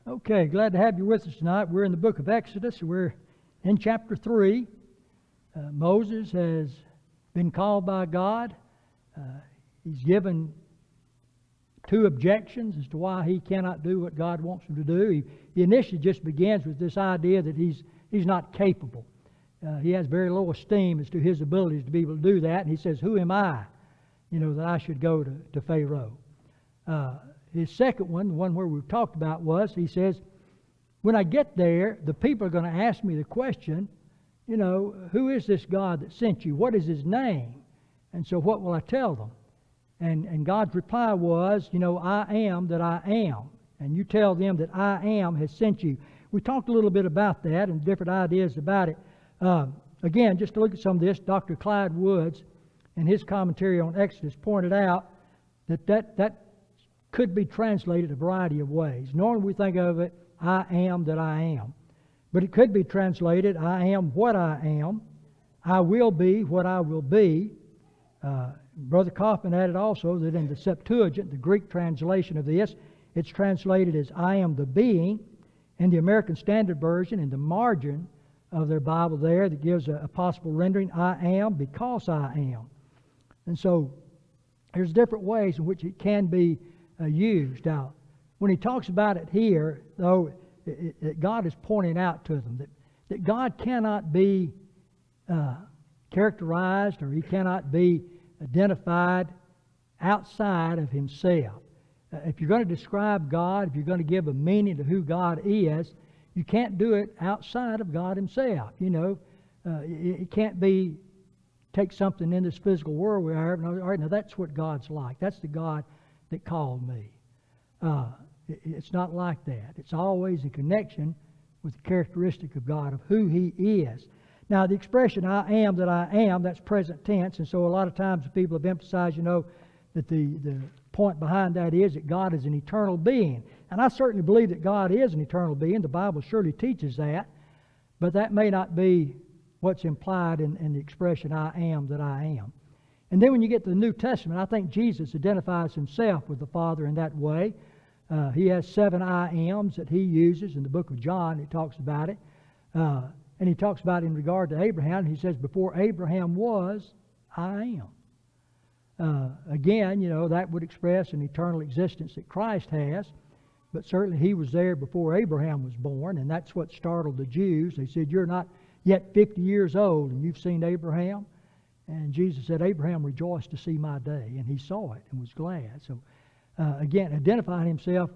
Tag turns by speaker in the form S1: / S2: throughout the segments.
S1: Okay, glad to have you with us tonight. We're in the book of Exodus. We're in chapter 3. Moses has been called by God. He's given two objections as to why he cannot do what God wants him to do. He initially just begins with this idea that he's not capable. He has very low esteem as to his abilities to be able to do that. And he says, who am I, that I should go to Pharaoh? His second one, the one where we've talked about, was he says, when I get there, the people are going to ask me the question, who is this God that sent you? What is his name? And so what will I tell them? And God's reply was, I am that I am. And you tell them that I am has sent you. We talked a little bit about that and different ideas about it. Again, just to look at some of this, Dr. Clyde Woods, in his commentary on Exodus, pointed out that could be translated a variety of ways. Normally we think of it, I am that I am. But it could be translated, I am what I am. I will be what I will be. Brother Kaufman added also that in the Septuagint, the Greek translation of this, it's translated as I am the being. In the American Standard Version, in the margin of their Bible there, that gives a possible rendering, I am because I am. And so there's different ways in which it can be used. Now, when he talks about it here, though, God is pointing out to them that God cannot be characterized, or he cannot be identified outside of himself. If you're going to describe God, if you're going to give a meaning to who God is, you can't do it outside of God himself. It can't be take something in this physical world we are. All right, now that's what God's like. That's the God that called me. It's not like that. It's always in connection with the characteristic of God, of who he is. Now, the expression I am that I am, that's present tense, and so a lot of times people have emphasized, that the point behind that is that God is an eternal being. And I certainly believe that God is an eternal being. The Bible surely teaches that. But that may not be what's implied in the expression I am that I am. And then when you get to the New Testament, I think Jesus identifies himself with the Father in that way. He has 7 I ams that he uses in the book of John. He talks about it. And he talks about it in regard to Abraham. He says, before Abraham was, I am. Again, that would express an eternal existence that Christ has. But certainly he was there before Abraham was born. And that's what startled the Jews. They said, you're not yet 50 years old and you've seen Abraham. And Jesus said, Abraham rejoiced to see my day. And he saw it and was glad. So again, identifying himself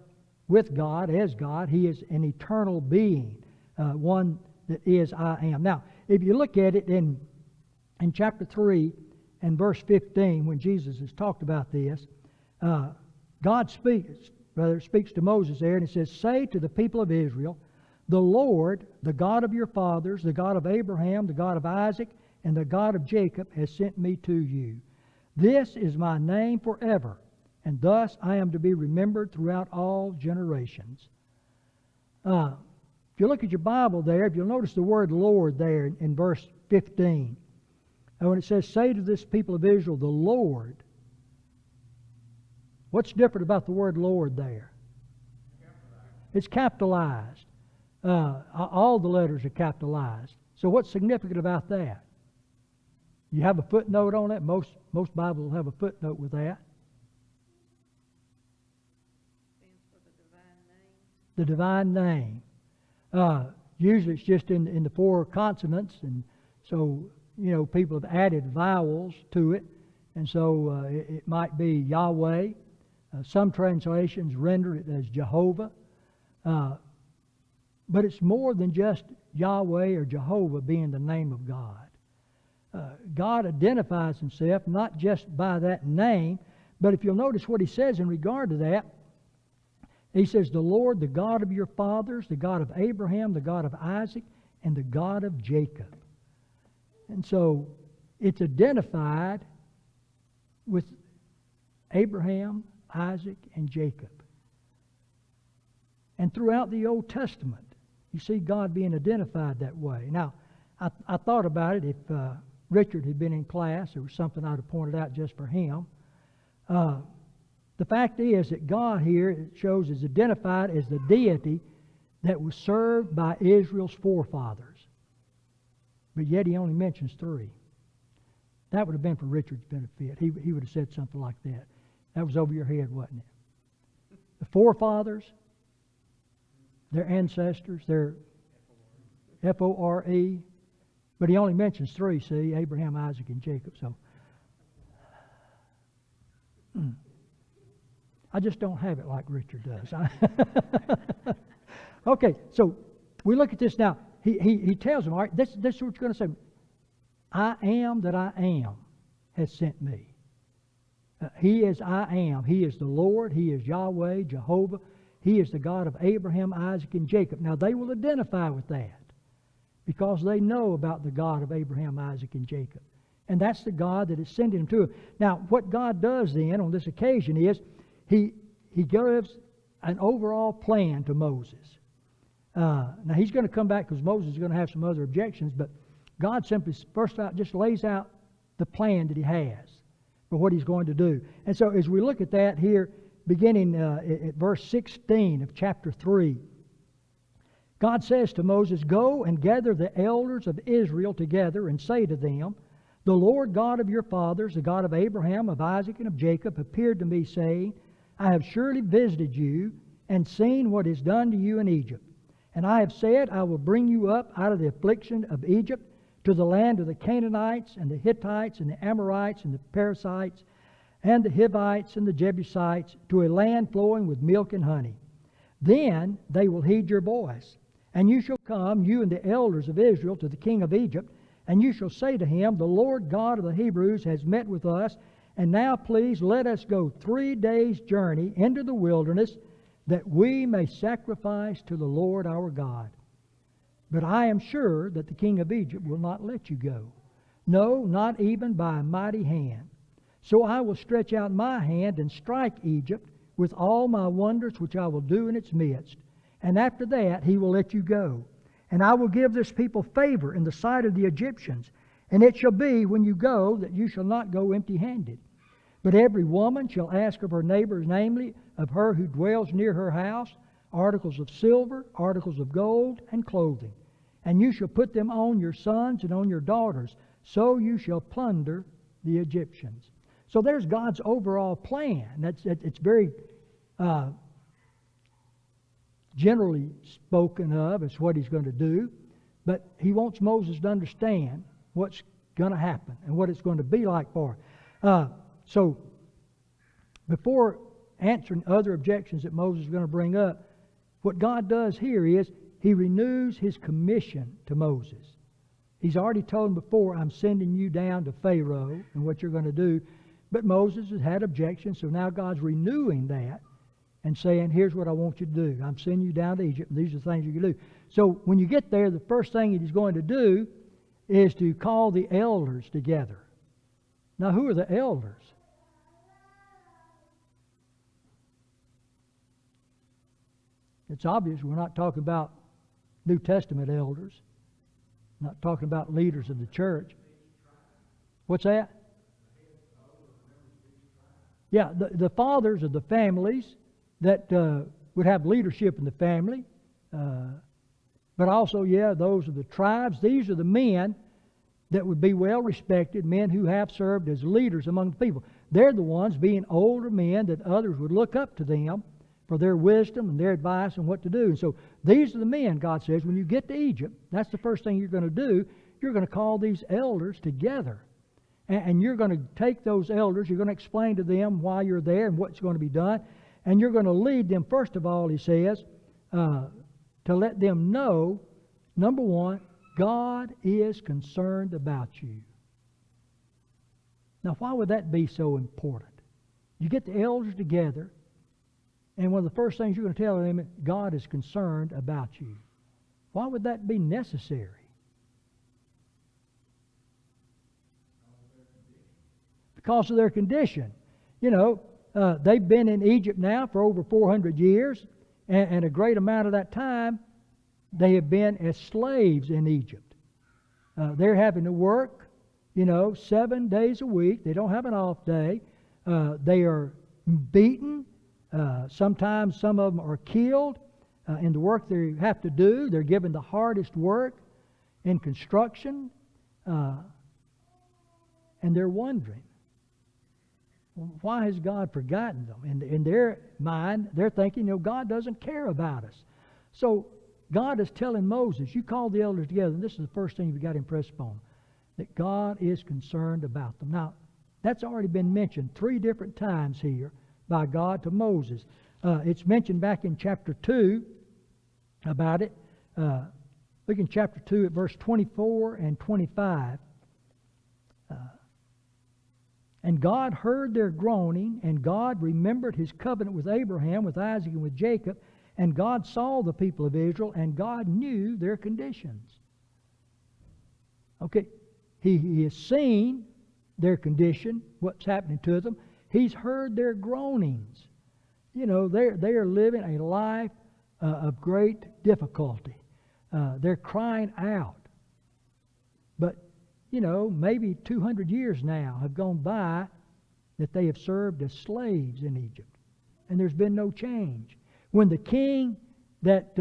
S1: with God as God, he is an eternal being, one that is I am. Now, if you look at it in chapter 3 and verse 15, when Jesus has talked about this, God speaks to Moses there, and he says, say to the people of Israel, the Lord, the God of your fathers, the God of Abraham, the God of Isaac, and the God of Jacob has sent me to you. This is my name forever, and thus I am to be remembered throughout all generations. If you look at your Bible there, if you'll notice the word Lord there in verse 15. And when it says, say to this people of Israel, the Lord, what's different about the word Lord there? It's capitalized. All the letters are capitalized. So what's significant about that? You have a footnote on it. Most Bibles will have a footnote with that.
S2: Stands for the divine name.
S1: The divine name. Usually it's just in the 4 consonants, and so people have added vowels to it, and so it might be Yahweh. Some translations render it as Jehovah, but it's more than just Yahweh or Jehovah being the name of God. God identifies himself not just by that name, but if you'll notice what he says in regard to that, he says, the Lord, the God of your fathers, the God of Abraham, the God of Isaac, and the God of Jacob. And so it's identified with Abraham, Isaac, and Jacob. And throughout the Old Testament, you see God being identified that way. Now, I thought about it. If Richard had been in class, there was something I'd have pointed out just for him. The fact is that God here, it shows, is identified as the deity that was served by Israel's forefathers. But yet he only mentions 3. That would have been for Richard's benefit. He would have said something like that. That was over your head, wasn't it? The forefathers, their ancestors, their F-O-R-E. But he only mentions 3, see, Abraham, Isaac, and Jacob. So I just don't have it like Richard does. Okay, so we look at this now. He tells them, all right, this is what you're going to say. I am that I am has sent me. He is I am. He is the Lord. He is Yahweh, Jehovah. He is the God of Abraham, Isaac, and Jacob. Now they will identify with that because they know about the God of Abraham, Isaac, and Jacob. And that's the God that is sending them to them. Now, what God does then on this occasion is He gives an overall plan to Moses. Now, he's going to come back because Moses is going to have some other objections, but God simply, first out, just lays out the plan that He has for what He's going to do. And so as we look at that here, beginning at verse 16 of chapter 3, God says to Moses, "Go and gather the elders of Israel together and say to them, the Lord God of your fathers, the God of Abraham, of Isaac, and of Jacob, appeared to me, saying, I have surely visited you and seen what is done to you in Egypt. And I have said, I will bring you up out of the affliction of Egypt to the land of the Canaanites and the Hittites and the Amorites and the Perizzites and the Hivites and the Jebusites, to a land flowing with milk and honey. Then they will heed your voice. And you shall come, you and the elders of Israel, to the king of Egypt, and you shall say to him, the Lord God of the Hebrews has met with us, and now please let us go 3 days' journey into the wilderness, that we may sacrifice to the Lord our God. But I am sure that the king of Egypt will not let you go. No, not even by a mighty hand. So I will stretch out my hand and strike Egypt with all my wonders which I will do in its midst. And after that he will let you go. And I will give this people favor in the sight of the Egyptians. And it shall be, when you go, that you shall not go empty-handed. But every woman shall ask of her neighbors, namely of her who dwells near her house, articles of silver, articles of gold, and clothing. And you shall put them on your sons and on your daughters. So you shall plunder the Egyptians." So there's God's overall plan. It's very generally spoken of as what He's going to do. But He wants Moses to understand what's going to happen and what it's going to be like for him. So before answering other objections that Moses is going to bring up, what God does here is He renews His commission to Moses. He's already told him before, I'm sending you down to Pharaoh and what you're going to do. But Moses has had objections, so now God's renewing that and saying, here's what I want you to do. I'm sending you down to Egypt, and these are the things you can do. So when you get there, the first thing He's going to do is to call the elders together. Now, who are the elders? It's obvious we're not talking about New Testament elders. Not talking about leaders of the church. What's that? Yeah, the fathers of the families that would have leadership in the family. But also, those are the tribes. These are the men that would be well respected, men who have served as leaders among the people. They're the ones, being older men, that others would look up to them for their wisdom and their advice on what to do. And so these are the men, God says, when you get to Egypt, that's the first thing you're going to do. You're going to call these elders together. And you're going to take those elders, you're going to explain to them why you're there and what's going to be done. And you're going to lead them, first of all, He says, to let them know, number one, God is concerned about you. Now, why would that be so important? You get the elders together, and one of the first things you're going to tell them is, God is concerned about you. Why would that be necessary? Because of their condition. You know, they've been in Egypt now for over 400 years, and a great amount of that time they have been as slaves in Egypt. They're having to work, 7 days a week. They don't have an off day. They are beaten. Sometimes some of them are killed. in the work they have to do. They're given the hardest work in construction, and they're wondering, why has God forgotten them? And in their mind, they're thinking, God doesn't care about us. So God is telling Moses, you call the elders together, and this is the first thing you've got to impress upon them, that God is concerned about them. Now, that's already been mentioned 3 different times here by God to Moses. It's mentioned back in chapter 2 about it. Look in chapter 2 at verse 24 and 25. And God heard their groaning, and God remembered His covenant with Abraham, with Isaac, and with Jacob. And God saw the people of Israel, and God knew their conditions. Okay, He has seen their condition, what's happening to them. He's heard their groanings. They are living a life of great difficulty. They're crying out. But, maybe 200 years now have gone by that they have served as slaves in Egypt. And there's been no change. When the king that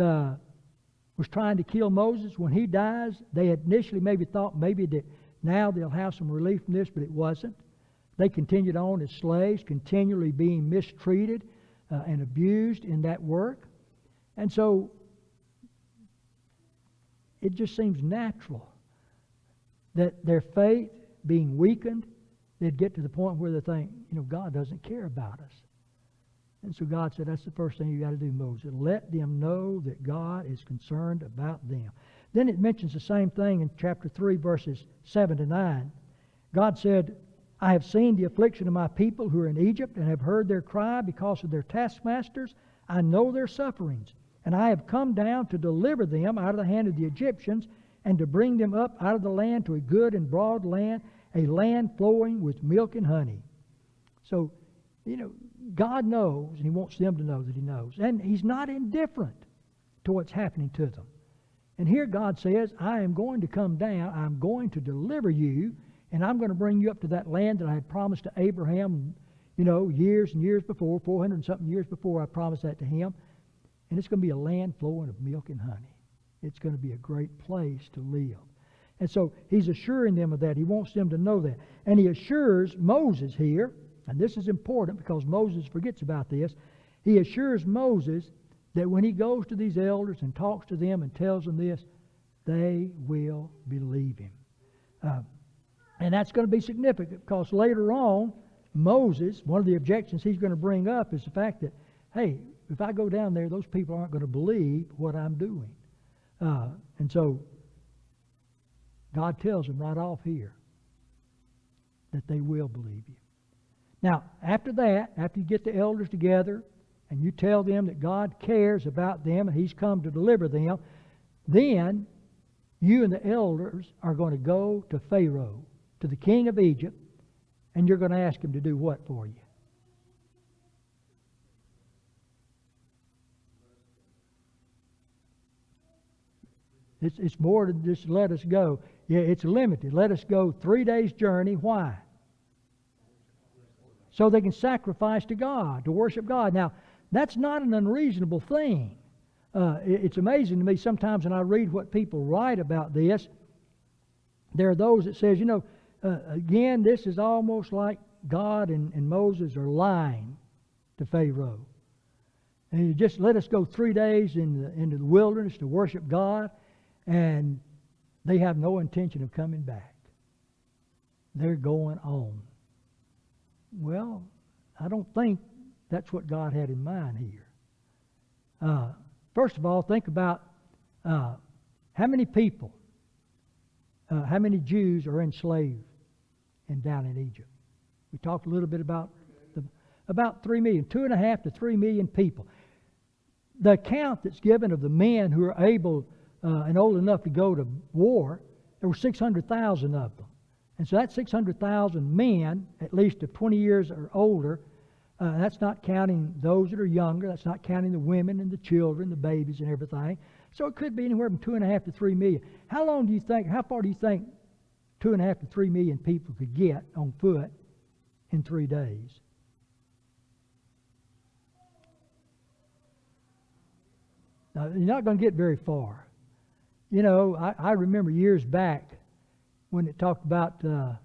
S1: was trying to kill Moses, when he dies, they had initially maybe thought that now they'll have some relief from this, but it wasn't. They continued on as slaves, continually being mistreated and abused in that work. And so it just seems natural that their faith being weakened, they'd get to the point where they think, God doesn't care about us. And so God said, that's the first thing you got to do, Moses. Let them know that God is concerned about them. Then it mentions the same thing in chapter 3, verses 7 to 9. God said, I have seen the affliction of my people who are in Egypt, and have heard their cry because of their taskmasters. I know their sufferings, and I have come down to deliver them out of the hand of the Egyptians, and to bring them up out of the land to a good and broad land, a land flowing with milk and honey. So, God knows, and He wants them to know that He knows. And He's not indifferent to what's happening to them. And here God says, I am going to come down, I'm going to deliver you, and I'm going to bring you up to that land that I had promised to Abraham, years and years before, 400 and something years before I promised that to him. And it's going to be a land flowing of milk and honey. It's going to be a great place to live. And so He's assuring them of that. He wants them to know that. And He assures Moses here, and this is important because Moses forgets about this. He assures Moses that when he goes to these elders and talks to them and tells them this, they will believe him. And that's going to be significant because later on, Moses, one of the objections he's going to bring up is the fact that, hey, if I go down there, those people aren't going to believe what I'm doing. And so God tells them right off here that they will believe you. Now, after that, after you get the elders together and you tell them that God cares about them and He's come to deliver them, then you and the elders are going to go to Pharaoh, to the king of Egypt, and you're going to ask him to do what for you? It's more than just let us go. Yeah, it's limited. Let us go 3 days' journey. Why? So they can sacrifice to God, to worship God. Now, that's not an unreasonable thing. It's amazing to me sometimes when I read what people write about this. There are those that says, again, this is almost like God and Moses are lying to Pharaoh. And you just let us go 3 days into the wilderness to worship God, and they have no intention of coming back. They're going on. Well, I don't think that's what God had in mind here. First of all, think about how many people, how many Jews are enslaved down in Egypt. We talked a little bit about 3 million, 2.5 to 3 million people. The account that's given of the men who are able and old enough to go to war, there were 600,000 of them. And so that's 600,000 men, at least of 20 years or older. That's not counting those that are younger. That's not counting the women and the children, the babies and everything. So it could be anywhere from 2.5 to 3 million. How far do you think 2.5 to 3 million people could get on foot in 3 days? Now, you're not going to get very far. You know, I remember years back when it talked about the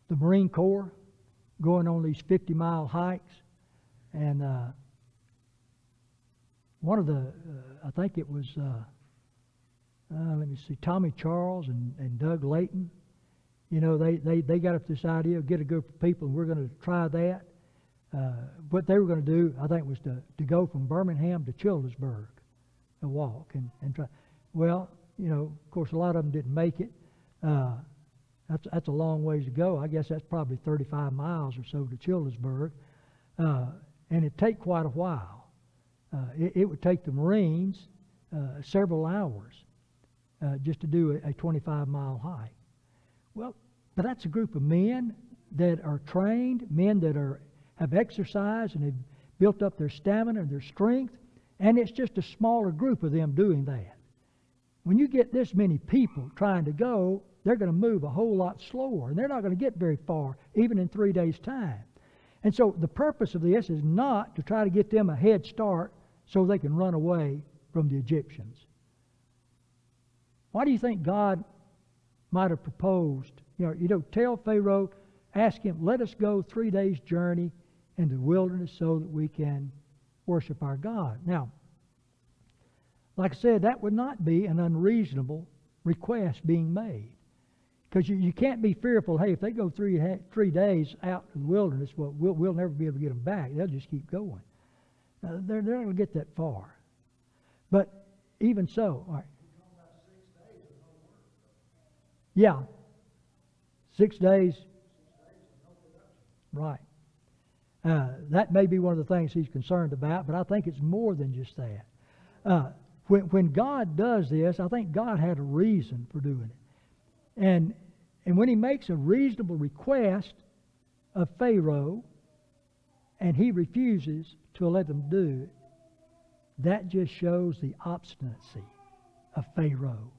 S1: Marine Corps going on these 50-mile hikes. And one of the, I think it was, let me see, Tommy Charles and Doug Layton. You know, they got up this idea of get a group of people and we're going to try that. What they were going to do, I think, was to go from Birmingham to Childersburg, a walk, and try. Well, you know, of course, a lot of them didn't make it. That's a long ways to go. I guess that's probably 35 miles or so to Childersburg. And it'd take quite a while. It would take the Marines several hours just to do a 25-mile hike. Well, but that's a group of men that are trained, men that have exercised and have built up their stamina and their strength, and it's just a smaller group of them doing that. When you get this many people trying to go, they're going to move a whole lot slower, and they're not going to get very far, even in 3 days' time. And so the purpose of this is not to try to get them a head start so they can run away from the Egyptians. Why do you think God might have proposed, tell Pharaoh, ask him, let us go 3 days' journey into the wilderness so that we can worship our God. Now, like I said, that would not be an unreasonable request being made. Because you can't be fearful, hey, if they go 3 days out in the wilderness, well, we'll never be able to get them back. They'll just keep going. They're not going to get that far. But even so, all right. Yeah. 6 days. Right. That may be one of the things he's concerned about, but I think it's more than just that. When God does this, I think God had a reason for doing it. And when he makes a reasonable request of Pharaoh, and he refuses to let them do it, that just shows the obstinacy of Pharaoh.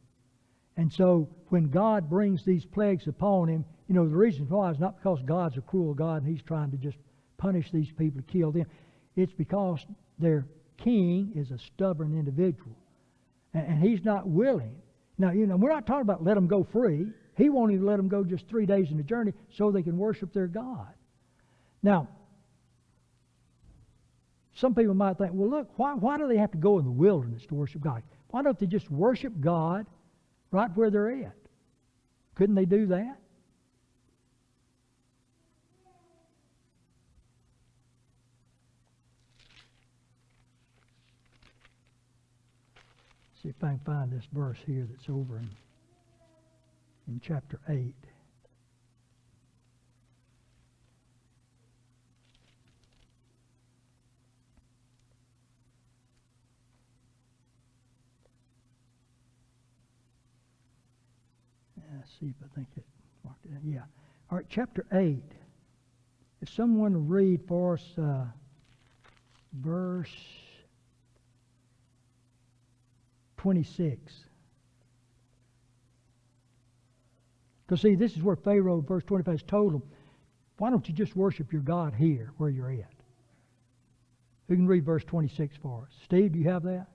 S1: And so when God brings these plagues upon him, the reason why is not because God's a cruel God and he's trying to just punish these people, kill them. It's because their king is a stubborn individual. And he's not willing. Now, we're not talking about let them go free. He won't even let them go just 3 days in the journey so they can worship their God. Now, some people might think, well, look, why do they have to go in the wilderness to worship God? Why don't they just worship God right where they're at? Couldn't they do that? See if I can find this verse here that's over in chapter 8. Let's see if I think it marked it. Yeah. All right, chapter 8. If someone will read for us verse 26. Because see, this is where Pharaoh, verse 25, has told them, why don't you just worship your God here where you're at? Who can read verse 26 for us? Steve, do you have that?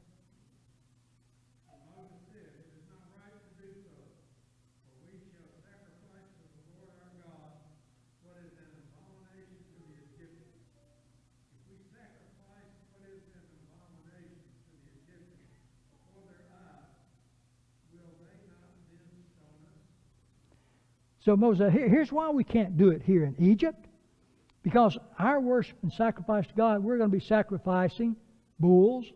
S1: So Moses, here's why we can't do it here in Egypt. Because our worship and sacrifice to God, we're going to be sacrificing bulls.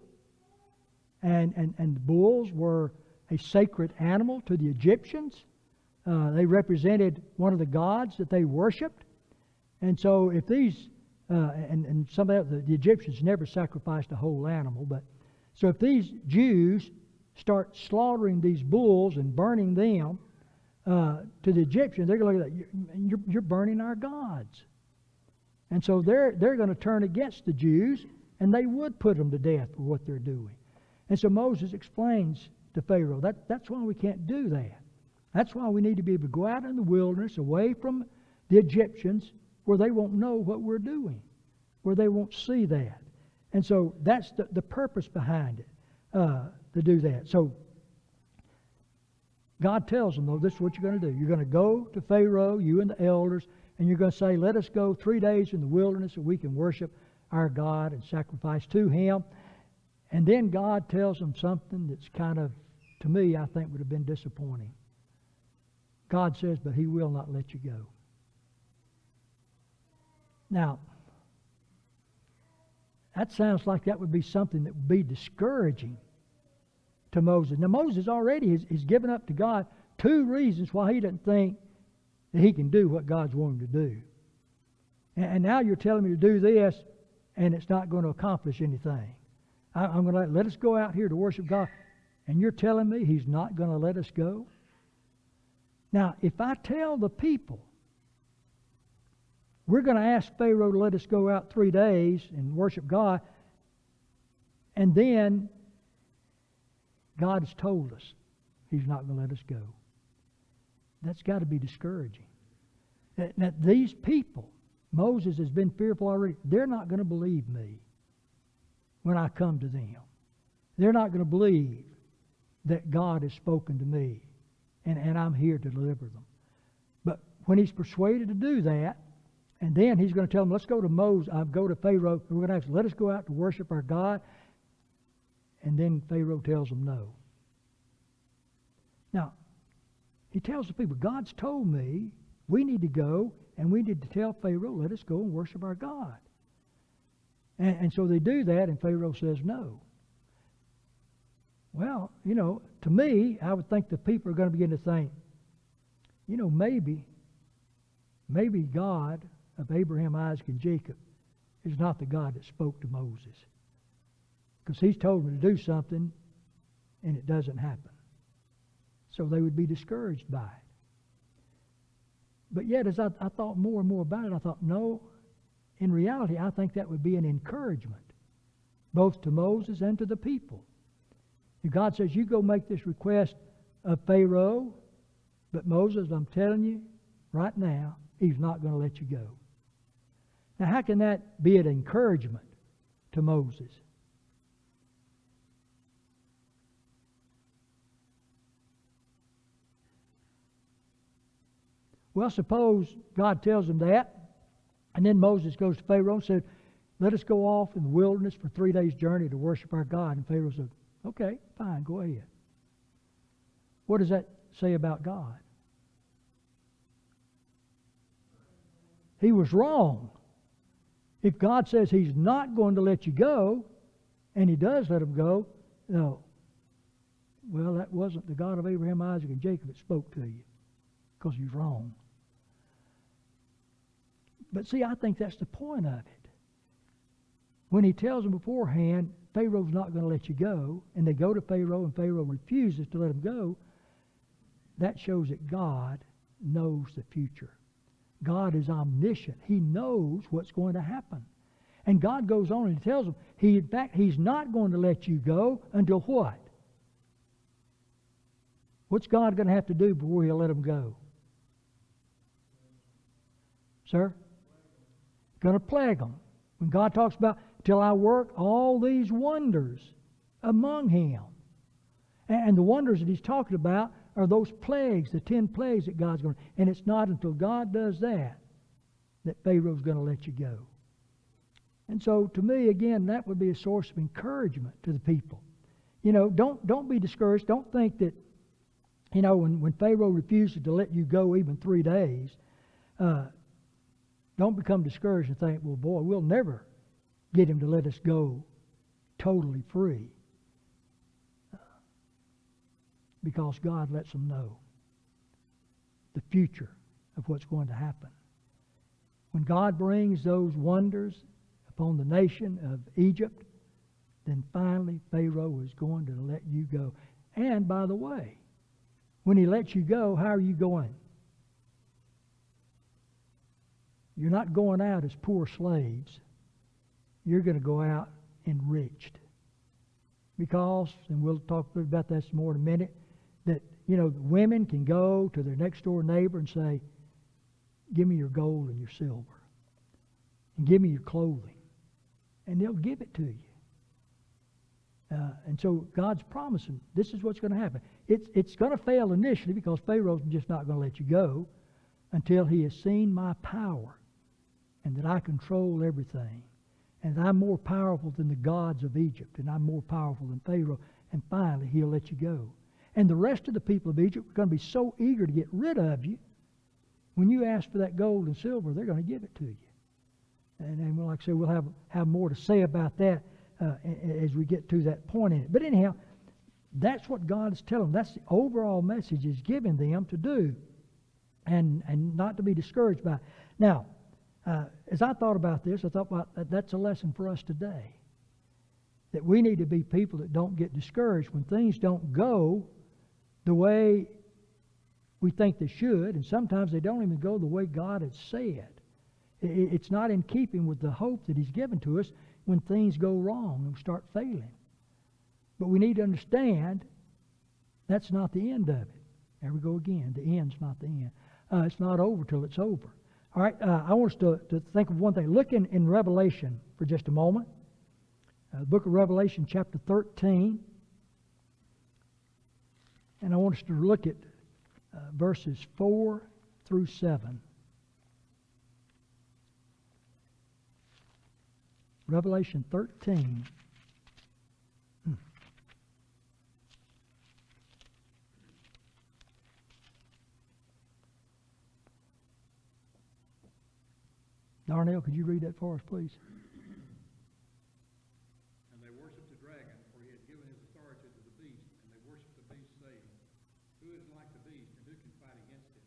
S1: And the bulls were a sacred animal to the Egyptians. They represented one of the gods that they worshipped. And so if these, and some of the Egyptians never sacrificed a whole animal, but so if these Jews start slaughtering these bulls and burning them, to the Egyptians, they're going to look at that. You're burning our gods. And so they're going to turn against the Jews, and they would put them to death for what they're doing. And so Moses explains to Pharaoh, that's why we can't do that. That's why we need to be able to go out in the wilderness, away from the Egyptians, where they won't know what we're doing, where they won't see that. And so that's the purpose behind it, to do that. So God tells them, though, this is what you're going to do. You're going to go to Pharaoh, you and the elders, and you're going to say, let us go 3 days in the wilderness so we can worship our God and sacrifice to Him. And then God tells them something that's kind of, to me, I think would have been disappointing. God says, but He will not let you go. Now, that sounds like that would be something that would be discouraging to Moses. Now, Moses already has given up to God 2 reasons why he doesn't think that he can do what God's wanting to do. And now you're telling me to do this, and it's not going to accomplish anything. I'm going to let us go out here to worship God, and you're telling me He's not going to let us go? Now, if I tell the people, we're going to ask Pharaoh to let us go out 3 days and worship God, and then God has told us He's not going to let us go. That's got to be discouraging. Now, these people, Moses has been fearful already. They're not going to believe me when I come to them. They're not going to believe that God has spoken to me and I'm here to deliver them. But when he's persuaded to do that, and then he's going to tell them, let's go to Moses, go to Pharaoh, and we're going to ask, let us go out to worship our God. And then Pharaoh tells them no. Now, he tells the people, God's told me we need to go, and we need to tell Pharaoh, let us go and worship our God. And so they do that, and Pharaoh says no. Well, to me, I would think the people are going to begin to think, maybe God of Abraham, Isaac, and Jacob is not the God that spoke to Moses. Because He's told them to do something, and it doesn't happen. So they would be discouraged by it. But yet, as I thought more and more about it, I thought, no, in reality, I think that would be an encouragement, both to Moses and to the people. If God says, you go make this request of Pharaoh, but Moses, I'm telling you, right now, he's not going to let you go. Now, how can that be an encouragement to Moses? Well, suppose God tells him that, and then Moses goes to Pharaoh and said, let us go off in the wilderness for 3 days' journey to worship our God. And Pharaoh said, okay, fine, go ahead. What does that say about God? He was wrong. If God says He's not going to let you go, and He does let him go, no. Well, that wasn't the God of Abraham, Isaac, and Jacob that spoke to you, because He's wrong. But see, I think that's the point of it. When He tells them beforehand, Pharaoh's not going to let you go, and they go to Pharaoh, and Pharaoh refuses to let them go, that shows that God knows the future. God is omniscient. He knows what's going to happen. And God goes on and He tells them, in fact, He's not going to let you go until what? What's God going to have to do before He'll let them go? Sir? Going to plague them. When God talks about, till I work all these wonders among Him. And the wonders that He's talking about are those plagues, the 10 plagues that God's going to... And it's not until God does that Pharaoh's going to let you go. And so, to me, again, that would be a source of encouragement to the people. Don't be discouraged. Don't think that, when Pharaoh refuses to let you go even 3 days, don't become discouraged and think, well, boy, we'll never get him to let us go totally free. Because God lets them know the future of what's going to happen. When God brings those wonders upon the nation of Egypt, then finally Pharaoh is going to let you go. And by the way, when he lets you go, how are you going? You're not going out as poor slaves. You're going to go out enriched. Because, and we'll talk a bit about that some more in a minute, that, women can go to their next door neighbor and say, give me your gold and your silver. And give me your clothing. and they'll give it to you. And so God's promising this is what's going to happen. It's going to fail initially because Pharaoh's just not going to let you go until he has seen my power and that I control everything and that I'm more powerful than the gods of Egypt and I'm more powerful than Pharaoh. And finally, he'll let you go. And the rest of the people of Egypt are going to be so eager to get rid of you. When you ask for that gold and silver, they're going to give it to you. And like I said, we'll have more to say about that as we get to that point in it. But anyhow, that's what God is telling them. That's the overall message He's giving them to do, and not to be discouraged by it. Now, as I thought about this, I thought about that's a lesson for us today. That we need to be people that don't get discouraged when things don't go the way we think they should, and sometimes they don't even go the way God has said. It's not in keeping with the hope that He's given to us when things go wrong and start failing. But we need to understand that's not the end of it. There we go again. The end's not the end. It's not over till it's over. All right, I want us to think of one thing. Look in Revelation for just a moment. The book of Revelation, chapter 13. And I want us to look at verses 4 through 7. Revelation 13. Darnell, could you read that for us, please?
S3: And they worshipped the dragon, for he had given his authority to the beast, and they worshipped the beast, saying, Who is like the beast, and who can fight against it?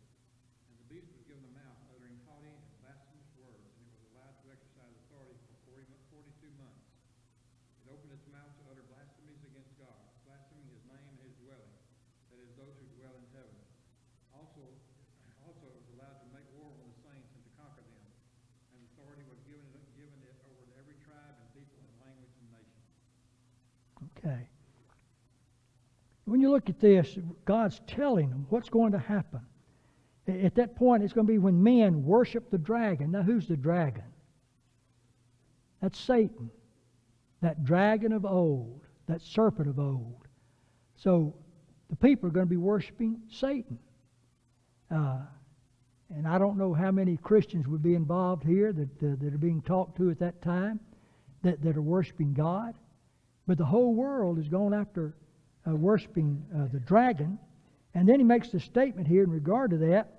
S3: And the beast was given a mouth, uttering haughty and blasphemous words, and it was allowed to exercise authority for 42 months. It opened its mouth to utter blasphemies against God, blaspheming His name and His dwelling, that is, those who dwell in heaven. Also it was allowed to make war on the saints and to conquer them. And authority was given it over to every tribe and people and language and nation.
S1: Okay. When you look at this, God's telling them what's going to happen. At that point, it's going to be when men worship the dragon. Now, who's the dragon? That's Satan. That dragon of old. That serpent of old. So, the people are going to be worshiping Satan. And I don't know how many Christians would be involved here that are being talked to at that time that are worshiping God. But the whole world is going after worshiping the dragon. And then he makes the statement here in regard to that.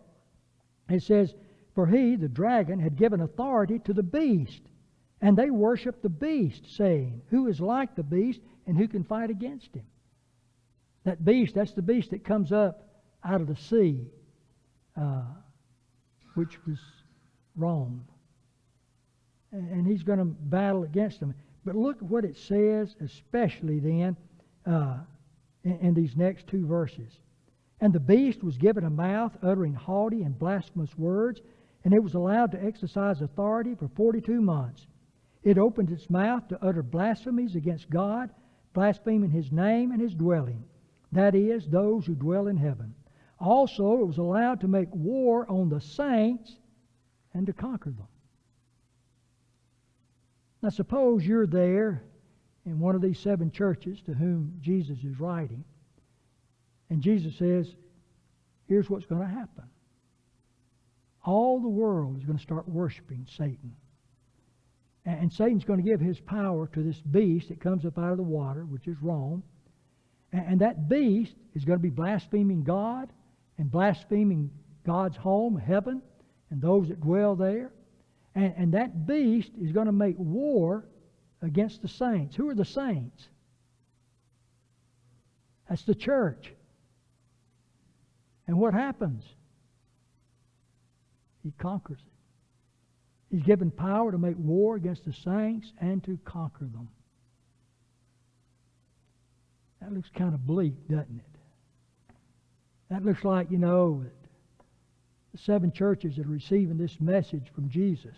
S1: It says, For he, the dragon, had given authority to the beast. And they worshiped the beast, saying, Who is like the beast, and who can fight against him? That beast, that's the beast that comes up out of the sea, which was Rome. And he's going to battle against them. But look at what it says, especially then, in these next two verses. And the beast was given a mouth, uttering haughty and blasphemous words, and it was allowed to exercise authority for 42 months. It opened its mouth to utter blasphemies against God, blaspheming His name and His dwelling, that is, those who dwell in heaven. Also, it was allowed to make war on the saints and to conquer them. Now, suppose you're there in one of these 7 churches to whom Jesus is writing, and Jesus says, here's what's going to happen. All the world is going to start worshiping Satan. And Satan's going to give his power to this beast that comes up out of the water, which is Rome. And that beast is going to be blaspheming God and blaspheming God's home, heaven, and those that dwell there. And that beast is going to make war against the saints. Who are the saints? That's the church. And what happens? He conquers it. He's given power to make war against the saints and to conquer them. That looks kind of bleak, doesn't it? That looks like, that the 7 churches that are receiving this message from Jesus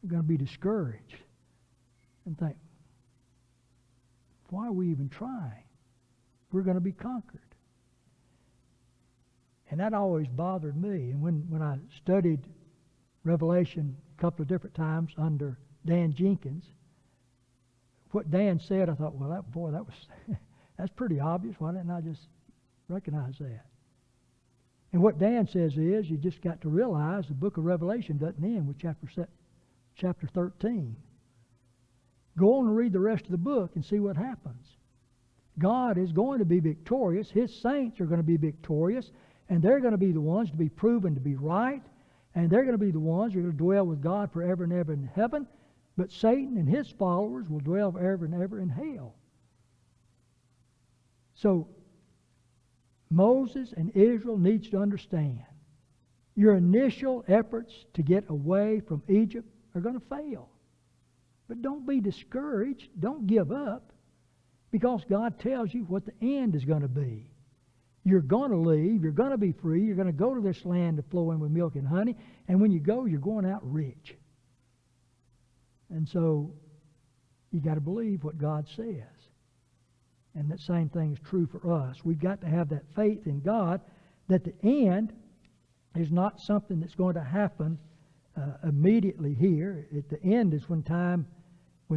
S1: are going to be discouraged and think, why are we even trying? We're going to be conquered. And that always bothered me. And when I studied Revelation a couple of different times under Dan Jenkins. What Dan said, I thought, well, that was that's pretty obvious. Why didn't I just recognize that? And what Dan says is, you just got to realize the book of Revelation doesn't end with chapter 13. Go on and read the rest of the book and see what happens. God is going to be victorious. His saints are going to be victorious, and they're going to be the ones to be proven to be right, and they're going to be the ones who are going to dwell with God forever and ever in heaven. But Satan and his followers will dwell forever and ever in hell. So Moses and Israel needs to understand your initial efforts to get away from Egypt are going to fail. But don't be discouraged. Don't give up, because God tells you what the end is going to be. You're going to leave. You're going to be free. You're going to go to this land of flowing with milk and honey. And when you go, you're going out rich. And so you got to believe what God says. And that same thing is true for us. We've got to have that faith in God that the end is not something that's going to happen immediately here. At the end is when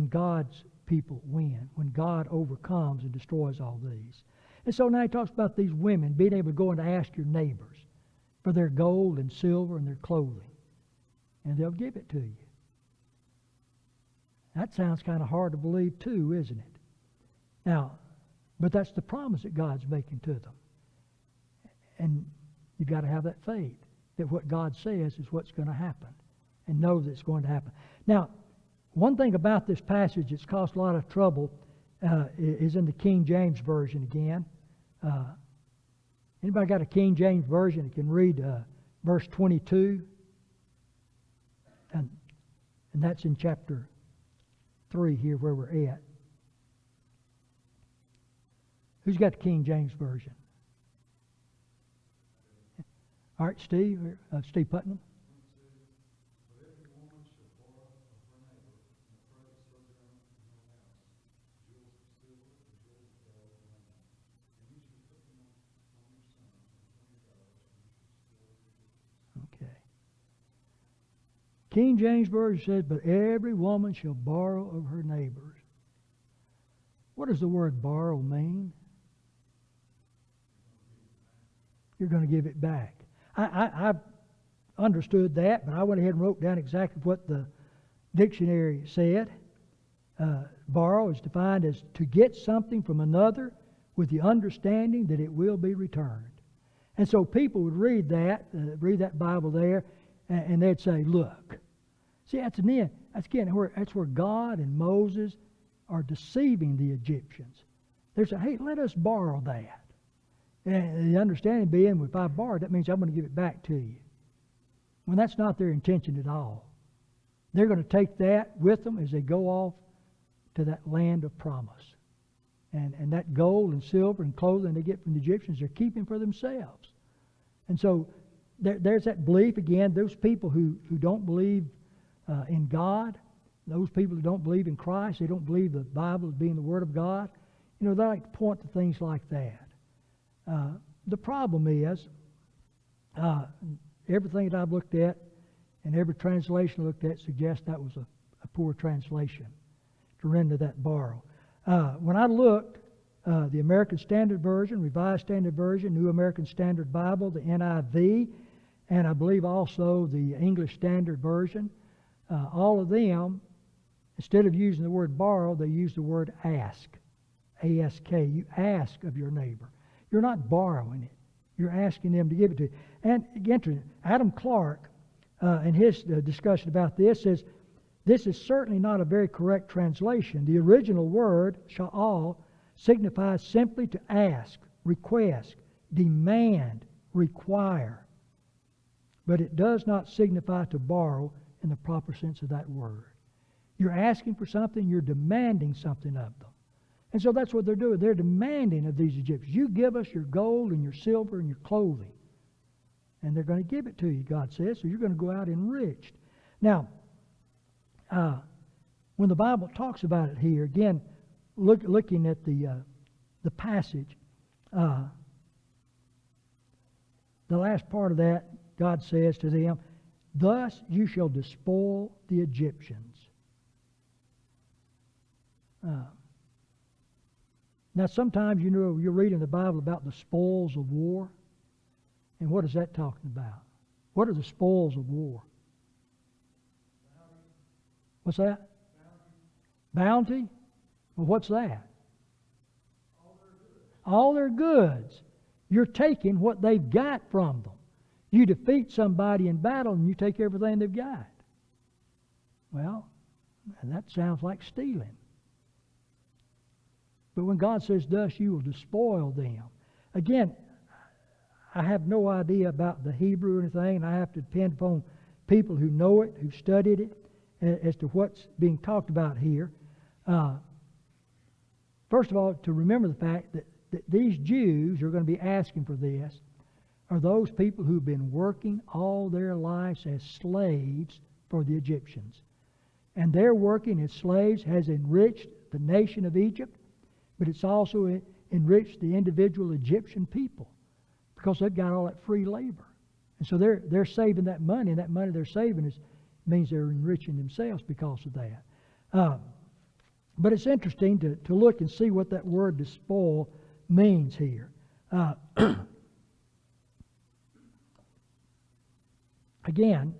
S1: God's people win, when God overcomes and destroys all these. And so now he talks about these women being able to go and ask your neighbors for their gold and silver and their clothing, and they'll give it to you. That sounds kind of hard to believe too, isn't it? Now, but that's the promise that God's making to them. And you've got to have that faith that what God says is what's going to happen, and know that it's going to happen. Now, one thing about this passage that's caused a lot of trouble is in the King James Version again. Anybody got a King James Version that can read verse 22? And that's in chapter 3 here where we're at. Who's got the King James Version? All right, Steve Putnam. Okay. King James Version says, but every woman shall borrow of her neighbors. What does the word borrow mean? You're going to give it back. I've understood that, but I went ahead and wrote down exactly what the dictionary said. Borrow is defined as to get something from another with the understanding that it will be returned. And so people would read that Bible there, and they'd say, look. See, that's where God and Moses are deceiving the Egyptians. They're saying, hey, let us borrow that. And the understanding being, if I borrow, that means I'm going to give it back to you. When that's not their intention at all. They're going to take that with them as they go off to that land of promise. And that gold and silver and clothing they get from the Egyptians, they're keeping for themselves. And so there's that belief again. Those people who don't believe in God, those people who don't believe in Christ, they don't believe the Bible as being the Word of God, they like to point to things like that. The problem is, everything that I've looked at and every translation I looked at suggests that was a poor translation to render that borrow. When I looked, the American Standard Version, Revised Standard Version, New American Standard Bible, the NIV, and I believe also the English Standard Version, all of them, instead of using the word borrow, they use the word ask. A-S-K. You ask of your neighbor. You're not borrowing it. You're asking them to give it to you. And again, Adam Clark, in his discussion about this, says, this is certainly not a very correct translation. The original word, sha'al, signifies simply to ask, request, demand, require. But it does not signify to borrow in the proper sense of that word. You're asking for something, you're demanding something of them. And so that's what they're doing. They're demanding of these Egyptians, you give us your gold and your silver and your clothing. And they're going to give it to you, God says, so you're going to go out enriched. Now, when the Bible talks about it here, again, looking at the passage, the last part of that, God says to them, thus you shall despoil the Egyptians. Now, sometimes, you're reading the Bible about the spoils of war. And what is that talking about? What are the spoils of war? What's that? Bounty? Well, what's that? All their goods. You're taking what they've got from them. You defeat somebody in battle and you take everything they've got. Well, that sounds like stealing. But when God says, thus you will despoil them. Again, I have no idea about the Hebrew or anything, and I have to depend upon people who know it, who studied it, as to what's being talked about here. First of all, to remember the fact that these Jews who are going to be asking for this are those people who've been working all their lives as slaves for the Egyptians. And their working as slaves has enriched the nation of Egypt, but it's also enriched the individual Egyptian people because they've got all that free labor. And so they're saving that money, and that money they're saving means they're enriching themselves because of that. But it's interesting to look and see what that word despoil means here. Again,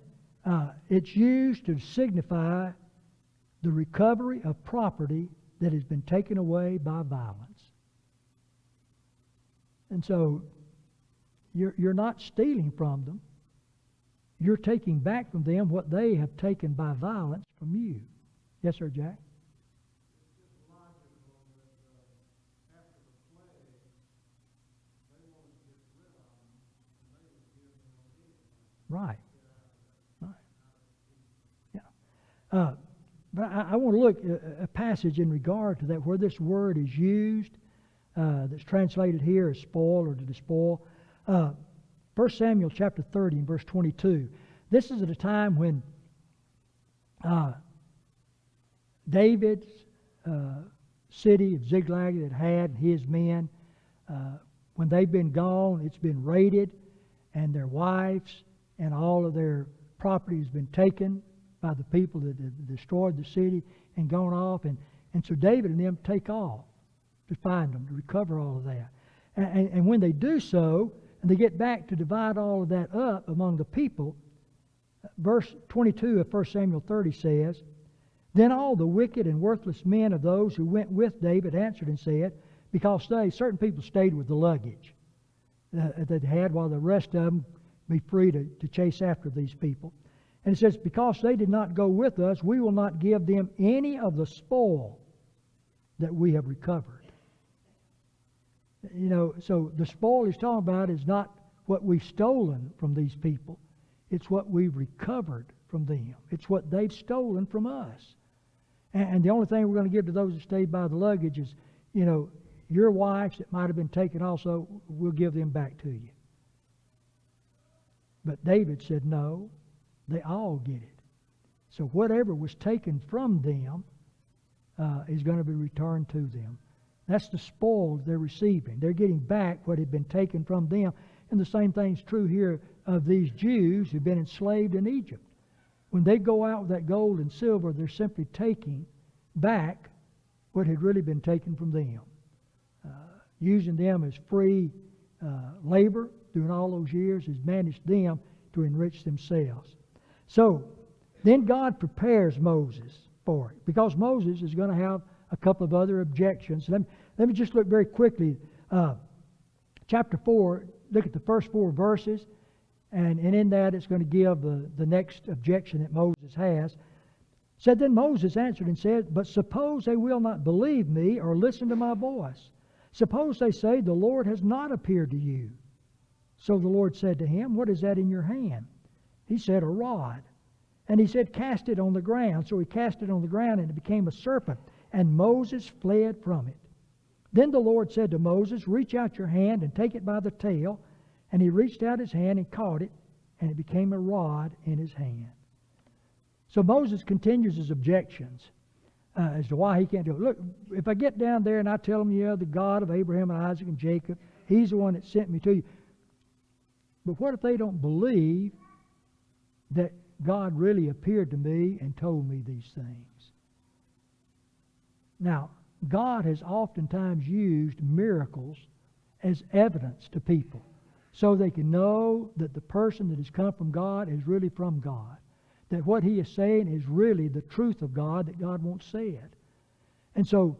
S1: it's used to signify the recovery of property that has been taken away by violence. And so you're not stealing from them. You're taking back from them what they have taken by violence from you. Yes, sir, Jack? Right. Yeah. But I want to look at a passage in regard to that where this word is used, that's translated here as spoil or to despoil. 1 Samuel chapter 30 and verse 22. This is at a time when David's city of Ziklag that had his men, when they've been gone, it's been raided, and their wives and all of their property has been taken by the people that have destroyed the city and gone off. And so David and them take off to find them, to recover all of that. And when they do so, and they get back to divide all of that up among the people, verse 22 of 1 Samuel 30 says, Then all the wicked and worthless men of those who went with David answered and said, because certain people stayed with the luggage that they had, while the rest of them be free to chase after these people. And it says, because they did not go with us, we will not give them any of the spoil that we have recovered. So the spoil he's talking about is not what we've stolen from these people. It's what we've recovered from them. It's what they've stolen from us. And the only thing we're going to give to those that stayed by the luggage is, your wives that might have been taken also, we'll give them back to you. But David said, no, they all get it. So whatever was taken from them is going to be returned to them. That's the spoil they're receiving. They're getting back what had been taken from them. And the same thing's true here of these Jews who've been enslaved in Egypt. When they go out with that gold and silver, they're simply taking back what had really been taken from them. Using them as free labor during all those years has managed them to enrich themselves. So, then God prepares Moses for it, because Moses is going to have a couple of other objections. Let me just look very quickly. Chapter 4, look at the first 4 verses, and in that it's going to give the next objection that Moses has. It said, Then Moses answered and said, But suppose they will not believe me or listen to my voice. Suppose they say, The Lord has not appeared to you. So the Lord said to him, What is that in your hand? He said, A rod. And he said, Cast it on the ground. So he cast it on the ground, and it became a serpent. And Moses fled from it. Then the Lord said to Moses, Reach out your hand and take it by the tail. And he reached out his hand and caught it, and it became a rod in his hand. So Moses continues his objections as to why he can't do it. Look, if I get down there and I tell them, the God of Abraham and Isaac and Jacob, He's the one that sent me to you. But what if they don't believe that God really appeared to me and told me these things? Now, God has oftentimes used miracles as evidence to people so they can know that the person that has come from God is really from God, that what he is saying is really the truth of God that God wants said. And so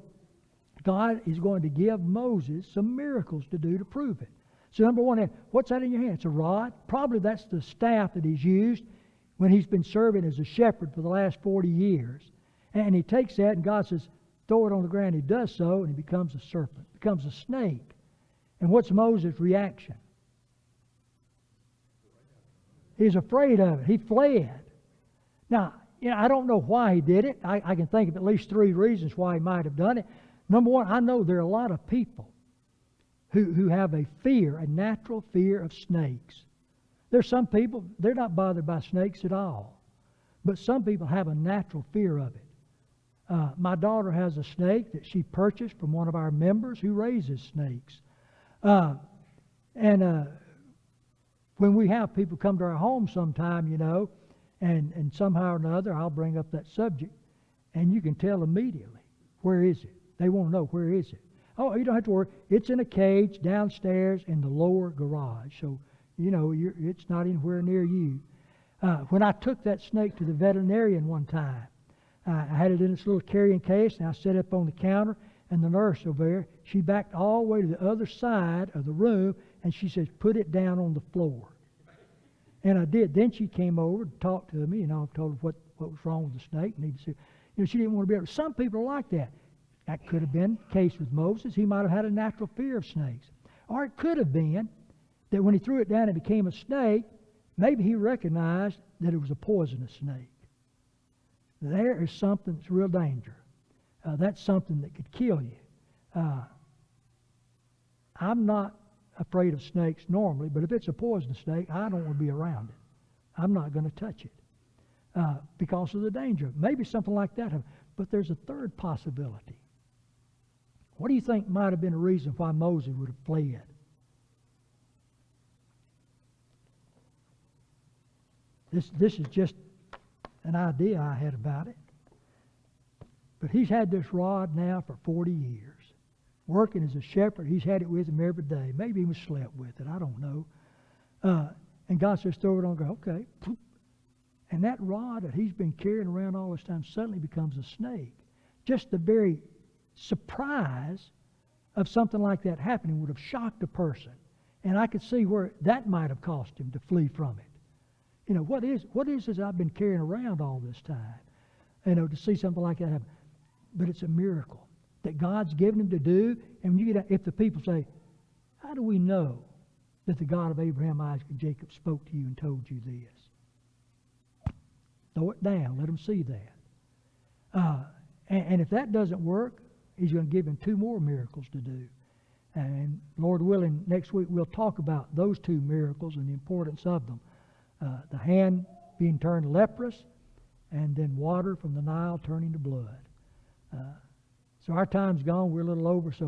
S1: God is going to give Moses some miracles to do to prove it. So number one, what's that in your hand? It's a rod. Probably that's the staff that he's used when he's been serving as a shepherd for the last 40 years. And he takes that and God says, throw it on the ground. He does so and he becomes a serpent, becomes a snake. And what's Moses' reaction? He's afraid of it. He fled. Now, I don't know why he did it. I can think of at least 3 reasons why he might have done it. Number one, I know there are a lot of people who have a fear, a natural fear of snakes. There's some people, they're not bothered by snakes at all. But some people have a natural fear of it. My daughter has a snake that she purchased from one of our members who raises snakes. When we have people come to our home sometime, and somehow or another I'll bring up that subject, and you can tell immediately, where is it? They want to know, where is it? Oh, you don't have to worry. It's in a cage downstairs in the lower garage. So, it's not anywhere near you. When I took that snake to the veterinarian one time, I had it in its little carrying case, and I set it up on the counter, and the nurse over there, she backed all the way to the other side of the room, and she says, put it down on the floor. And I did. Then she came over to talk to me, I told her what was wrong with the snake. She didn't want to be able to. Some people are like that. That could have been the case with Moses. He might have had a natural fear of snakes. Or it could have been that when he threw it down and became a snake, maybe he recognized that it was a poisonous snake. There is something that's real danger. That's something that could kill you. I'm not afraid of snakes normally, but if it's a poisonous snake, I don't want to be around it. I'm not going to touch it because of the danger. Maybe something like that. But there's a third possibility. What do you think might have been a reason why Moses would have fled? This is just an idea I had about it. But he's had this rod now for 40 years. Working as a shepherd, he's had it with him every day. Maybe he was slept with it. I don't know. And God says, throw it on. Go, okay. And that rod that he's been carrying around all this time suddenly becomes a snake. Just the very surprise of something like that happening would have shocked a person. And I could see where that might have caused him to flee from it. What is this I've been carrying around all this time? To see something like that happen. But it's a miracle that God's given him to do. And if the people say, how do we know that the God of Abraham, Isaac, and Jacob spoke to you and told you this? Throw it down. Let them see that. And if that doesn't work, he's going to give him 2 more miracles to do. And Lord willing, next week we'll talk about those 2 miracles and the importance of them. The hand being turned leprous, and then water from the Nile turning to blood. So our time's gone. We're a little over, so